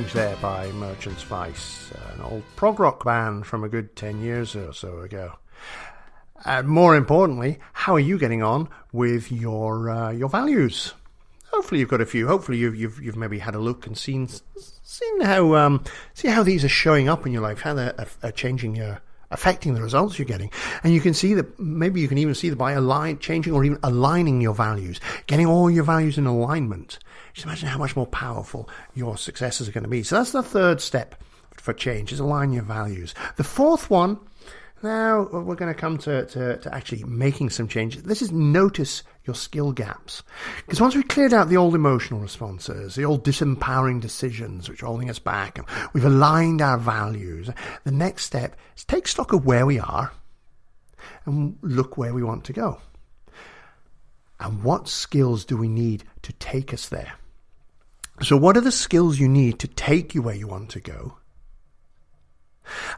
Change there by Merchants Vice, an old prog rock band from a good 10 years or so ago. And more importantly, how are you getting on with your values? Hopefully you've got a few. Hopefully you've maybe had a look and seen how these are showing up in your life, how they're affecting the results you're getting. And you can see that, maybe you can even see that by changing or even aligning your values, getting all your values in alignment. Just imagine how much more powerful your successes are going to be. So that's the third step for change, is align your values. The fourth one, now we're going to come to actually making some changes. This is notice your skill gaps. Because once we've cleared out the old emotional responses, the old disempowering decisions which are holding us back, and we've aligned our values, the next step is take stock of where we are and look where we want to go. And what skills do we need to take us there? So what are the skills you need to take you where you want to go?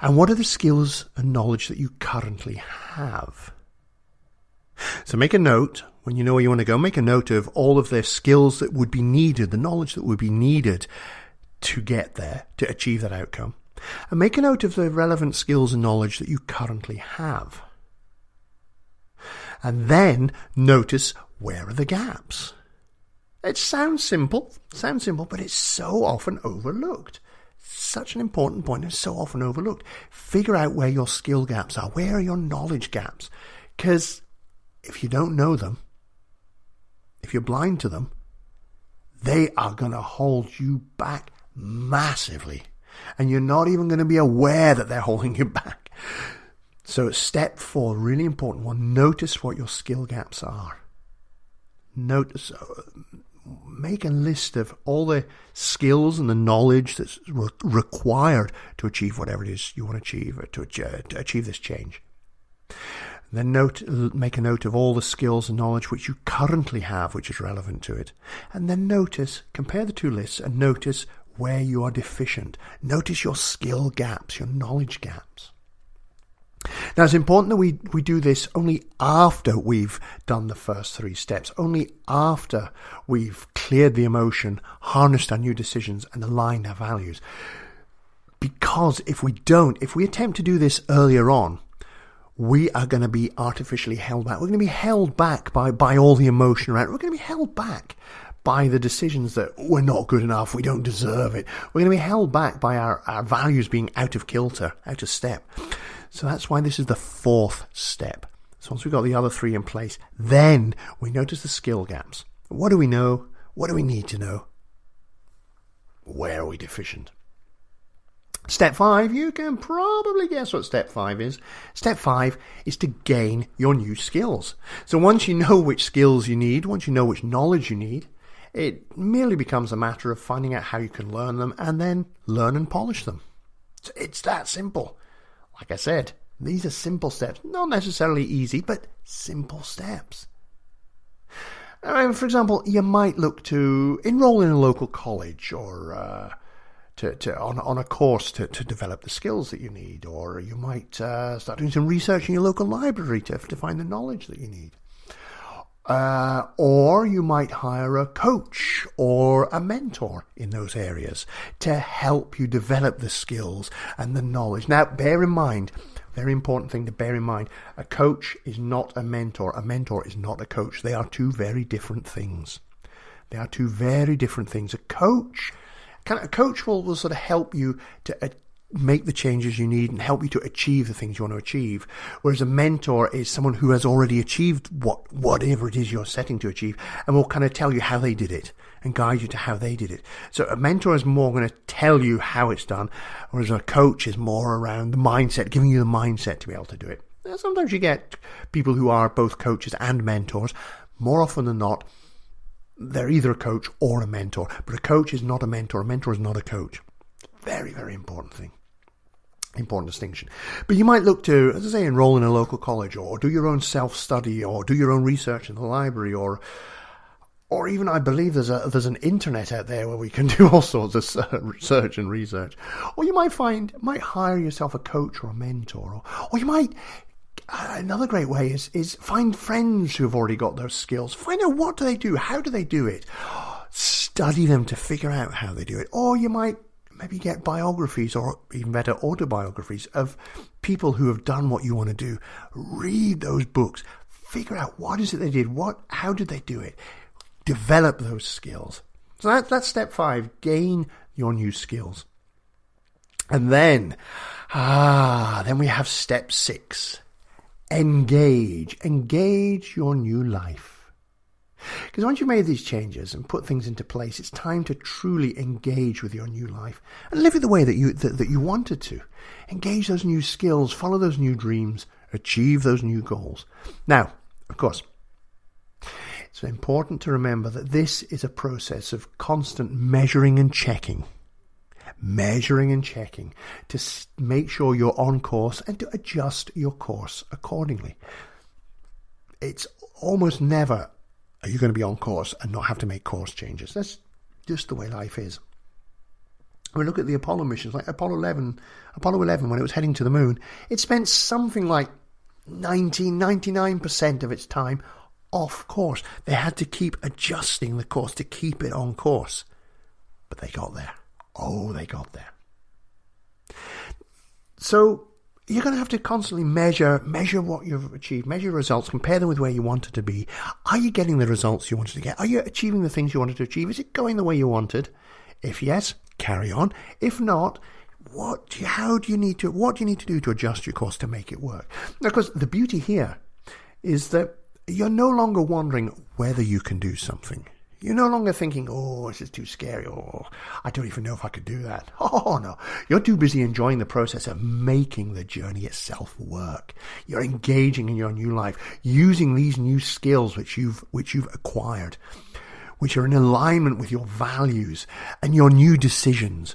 And what are the skills and knowledge that you currently have? So make a note, when you know where you want to go, make a note of all of the skills that would be needed, the knowledge that would be needed to get there, to achieve that outcome. And make a note of the relevant skills and knowledge that you currently have. And then notice, where are the gaps? It sounds simple, but it's so often overlooked. Such an important point, it's so often overlooked. Figure out where your skill gaps are. Where are your knowledge gaps? Because if you don't know them, if you're blind to them, they are going to hold you back massively. And you're not even going to be aware that they're holding you back. So step 4, really important one, notice what your skill gaps are. Notice, make a list of all the skills and the knowledge that's required to achieve whatever it is you want to achieve, or to achieve this change. Then make a note of all the skills and knowledge which you currently have, which is relevant to it. And then compare the two lists and notice where you are deficient. Notice your skill gaps, your knowledge gaps. Now, it's important that we do this only after we've done the first 3 steps, only after we've cleared the emotion, harnessed our new decisions, and aligned our values. Because if we attempt to do this earlier on, we are going to be artificially held back. We're going to be held back by all the emotion around it. We're going to be held back by the decisions that we're not good enough, we don't deserve it. We're going to be held back by our values being out of kilter, out of step. So that's why this is the 4th step. So once we've got the other 3 in place, then we notice the skill gaps. What do we know? What do we need to know? Where are we deficient? Step 5, you can probably guess what step 5 is. Step 5 is to gain your new skills. So once you know which skills you need, once you know which knowledge you need, it merely becomes a matter of finding out how you can learn them and then learn and polish them. So it's that simple. Like I said, these are simple steps, not necessarily easy, but simple steps. For example, you might look to enroll in a local college or on a course to develop the skills that you need, or you might start doing some research in your local library to find the knowledge that you need. Or you might hire a coach or a mentor in those areas to help you develop the skills and the knowledge. Now, bear in mind, very important thing to bear in mind, a coach is not a mentor. A mentor is not a coach. They are 2 very different things. They are 2 very different things. A coach will sort of help you to make the changes you need and help you to achieve the things you want to achieve. Whereas a mentor is someone who has already achieved whatever it is you're setting to achieve and will kind of tell you how they did it and guide you to how they did it. So a mentor is more going to tell you how it's done, whereas a coach is more around the mindset, giving you the mindset to be able to do it. Now, sometimes you get people who are both coaches and mentors. More often than not, they're either a coach or a mentor. But a coach is not a mentor. A mentor is not a coach. Very, very important thing. Important distinction. But you might look to, as I say, enroll in a local college, or do your own self-study, or do your own research in the library, or even, I believe there's an internet out there where we can do all sorts of search and research. Or you might hire yourself a coach or a mentor, or you might. Another great way is find friends who have already got those skills. Find out what do they do, how do they do it. Study them to figure out how they do it. Or you might Maybe get biographies, or even better, autobiographies of people who have done what you want to do. Read those books. Figure out what is it they did. How did they do it? Develop those skills. So that's step 5. Gain your new skills. And then we have step 6. Engage. Engage your new life. Because once you've made these changes and put things into place, it's time to truly engage with your new life and live it the way that you wanted to. Engage those new skills, follow those new dreams, achieve those new goals. Now, of course, it's important to remember that this is a process of constant measuring and checking. Measuring and checking to make sure you're on course and to adjust your course accordingly. It's almost never are you going to be on course and not have to make course changes. That's just the way life is. We look at the Apollo missions, like Apollo 11, when it was heading to the moon, it spent something like 99% of its time off course. They had to keep adjusting the course to keep it on course. But they got there. Oh, they got there. So you're going to have to constantly measure what you've achieved, measure results, compare them with where you wanted to be. Are you getting the results you wanted to get? Are you achieving the things you wanted to achieve? Is it going the way you wanted? If yes, carry on. If not, what do you need to do to adjust your course to make it work? Now, because the beauty here is that you're no longer wondering whether you can do something. You're no longer thinking, oh, this is too scary, or I don't even know if I could do that. Oh, no. You're too busy enjoying the process of making the journey itself work. You're engaging in your new life, using these new skills which you've acquired, which are in alignment with your values and your new decisions.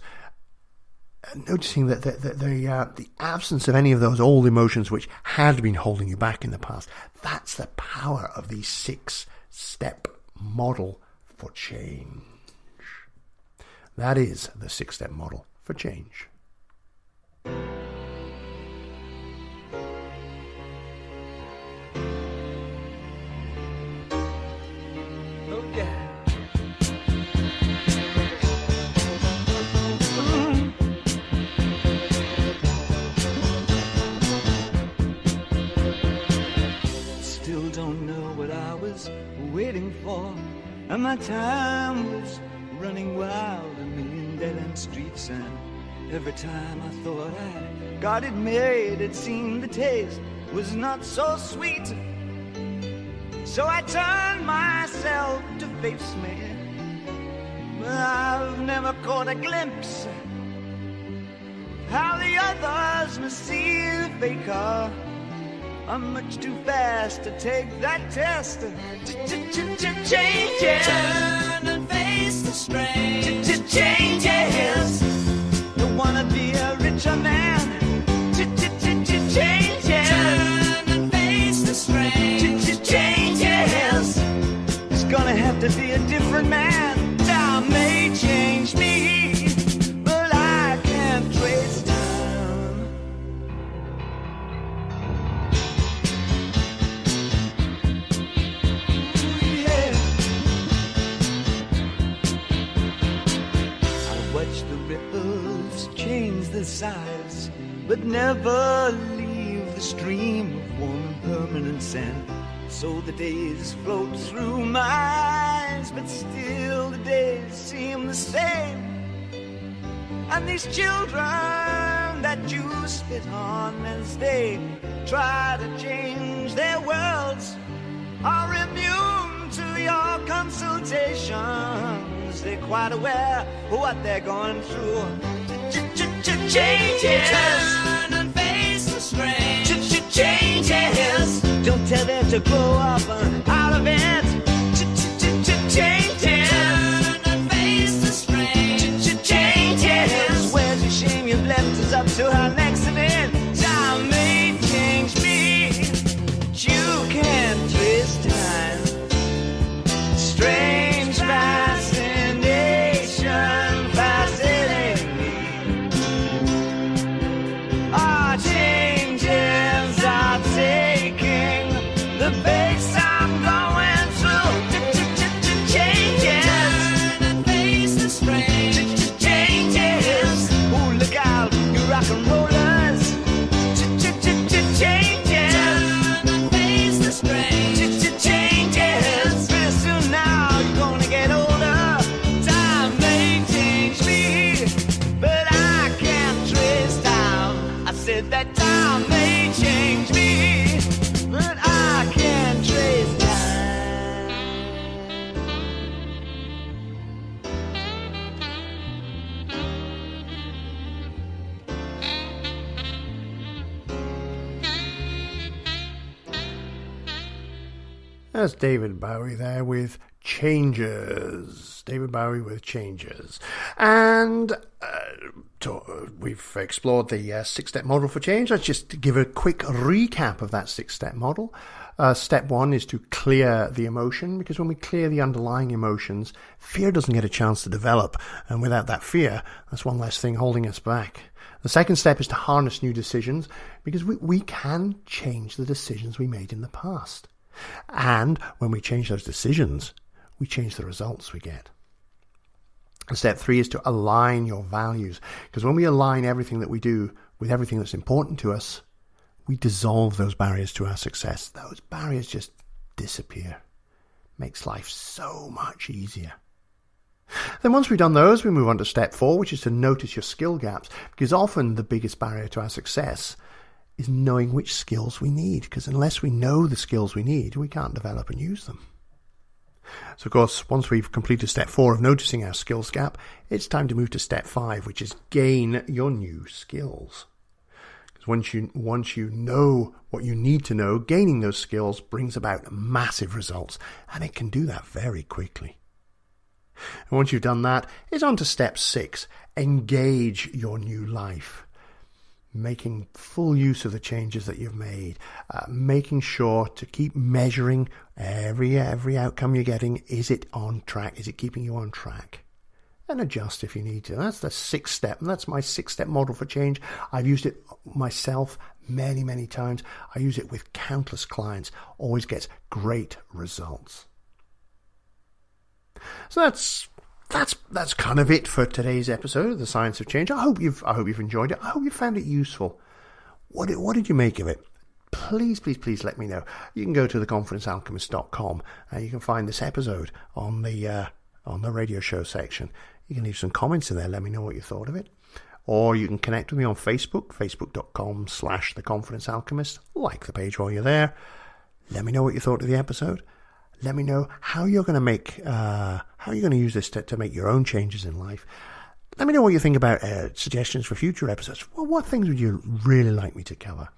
Noticing that the absence of any of those old emotions which had been holding you back in the past. That's the power of the 6-step model for change. That is the 6-step model for change. Oh yeah. Still don't know what I was waiting for. And my time was running wild, a million dead-end streets. And every time I thought I got it made, it seemed the taste was not so sweet. So I turned myself to face me, but I've never caught a glimpse how the others must see the faker. I'm much too fast to take that test. Changes. Turn and face the strain. Changes. Don't wanna be a richer man. Changes. Turn and face the strain. Changes. It's gonna have to be a different man. Time may change me, but I can't trace time. Size, but never leave the stream of warm permanent sand. So the days float through my eyes, but still the days seem the same. And these children that you spit on as they try to change their worlds are immune to your consultations. They're quite aware of what they're going through. Changes. Turn and face the strain. Changes. Don't tell them to grow up out of it. Changes. Turn and face the strain. Changes. Where's your shame? You've left us up to our next event. Time may change me, but you can't trace time. Strange fascination, fascinating me. Our changes are taking the pace I'm going through. Changes. Turn and face the strain. Changes. said that time may change me, but I can't trace time. That's David Bowie there with Changes. David Bowie with Changes. And we've explored the six-step model for change. Let's just give a quick recap of that six-step model. Step one is to clear the emotion, because when we clear the underlying emotions, fear doesn't get a chance to develop. And without that fear, that's one less thing holding us back. The second step is to harness new decisions, because we can change the decisions we made in the past. And when we change those decisions, we change the results we get. And step three is to align your values, because when we align everything that we do with everything that's important to us, we dissolve those barriers to our success. Those barriers just disappear. Makes life so much easier. Then once we've done those, we move on to step four, which is to notice your skill gaps, because often the biggest barrier to our success is knowing which skills we need, because unless we know the skills we need, we can't develop and use them. So, of course, once we've completed step four of noticing our skills gap, it's time to move to step five, which is gain your new skills. Because once you know what you need to know, gaining those skills brings about massive results, and it can do that very quickly. And once you've done that, it's on to step six, engage your new life. Making full use of the changes that you've made, making sure to keep measuring every outcome you're getting. Is it on track? Is it keeping you on track? And adjust if you need to. That's the sixth step, and that's my six-step model for change. I've used it myself many, many times. I use it with countless clients. Always gets great results. So that's kind of it for today's episode of The Science of Change. I hope you've enjoyed it. I hope you found it useful. What did you make of it? Please let me know. You can go to theconfidencealchemist.com and you can find this episode on the radio show section. You can leave some comments in there. Let me know what you thought of it. Or you can connect with me on Facebook, facebook.com/theconfidencealchemist. Like the page while you're there. Let me know what you thought of the episode. Let me know how you're going to use this to make your own changes in life. Let me know what you think about suggestions for future episodes. Well, what things would you really like me to cover?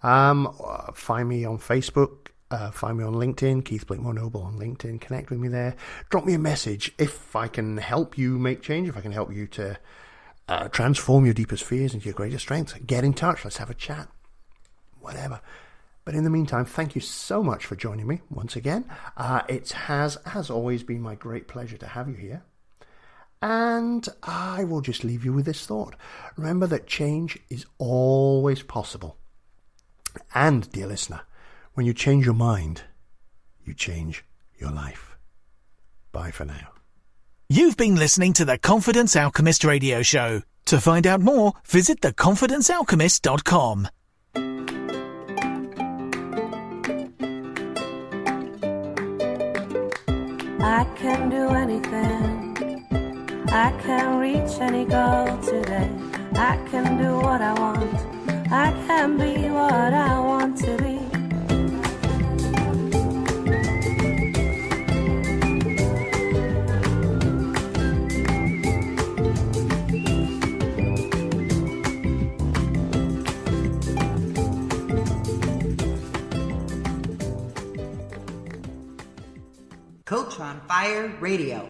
Find me on Facebook. Find me on LinkedIn, Keith Blakemore Noble on LinkedIn. Connect with me there. Drop me a message if I can help you make change, if I can help you to transform your deepest fears into your greatest strengths. Get in touch. Let's have a chat. Whatever. But in the meantime, thank you so much for joining me once again. It has always been my great pleasure to have you here. And I will just leave you with this thought. Remember that change is always possible. And, dear listener, when you change your mind, you change your life. Bye for now. You've been listening to the Confidence Alchemist radio show. To find out more, visit theconfidencealchemist.com. I can do anything. I can reach any goal today. I can do what I want. I can be what I want to be. Coach on Fire Radio.